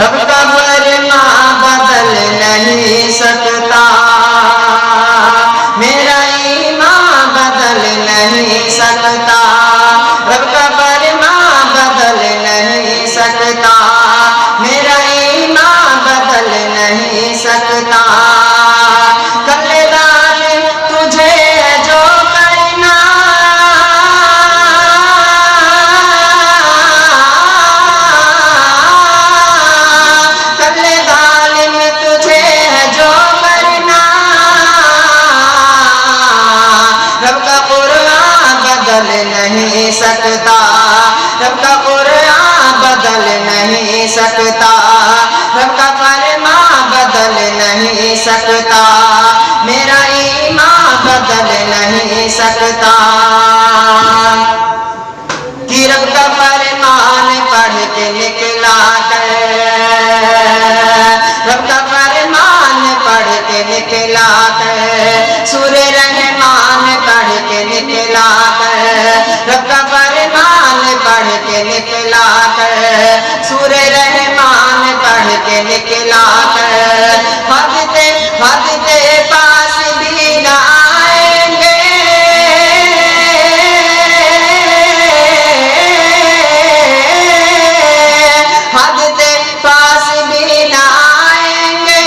رب کا فرمان بدل نہیں سکتا، میرا ایمان بدل نہیں سکتا، رب کا فرمان بدل نہیں سکتا، میرا ایمان بدل نہیں سکتا۔ کر لے ظالم تجھے ہے جو کرنا، کر لے ظالم تجھے ہے جو کرنا، رب کا قرآن بدل نہیں سکتا، رب کا قرآن بدل نہیں سکتا، رب کا فرمان بدل نہیں سکتا، میرا ایمان بدل نہیں سکتا۔ کہ رب کا فرمان پڑھ کے نکلا کر، رب کا فرمان پڑھ کے نکلا کر، سورہ رحمان پڑھ کے نکلا کر، رب کا فرمان پڑھ کے نکلا کر، سورہ رحمان پڑھ کے نکلا کر، حد کے پاس بھی نہ آئیں گے، حد کے پاس بھی نہ آئیں گے،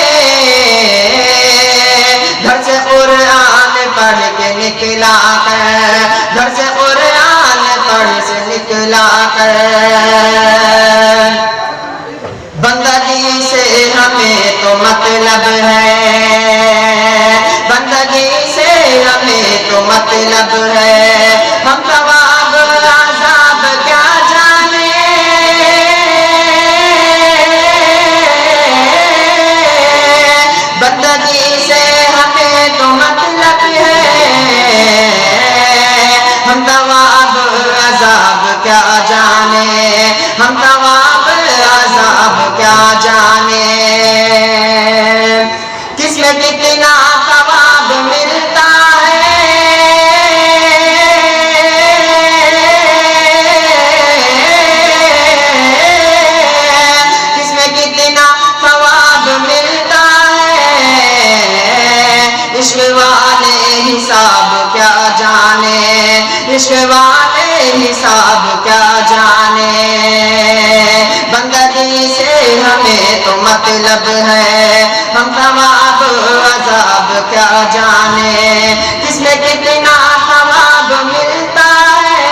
گھر سے قرآن پڑھ کے نکلا کر، گھر سے قرآن پڑھ سے نکلا کر، بندگی سے ہمیں تو مطلب ہے، بندگی سے ہمیں تو مطلب ہے، ہم ثواب عذاب کیا جانے، بندگی سے ہمیں تو مطلب ہے، ہم ثواب عذاب کیا جانے، ہم ثواب عذاب کیا جانے، کس میں کتنا ثواب ملتا ہے، کس میں کتنا ثواب ملتا ہے، عشق والے حساب کیا جانے، عشق والے حساب کیا جانے، بندگی سے ہمیں تو مطلب ہے، ہم ثواب عذاب کیا جانے، کس میں کتنا ثواب ملتا ہے،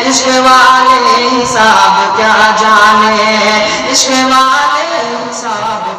عشق والے حساب کیا جانے، عشق والے حساب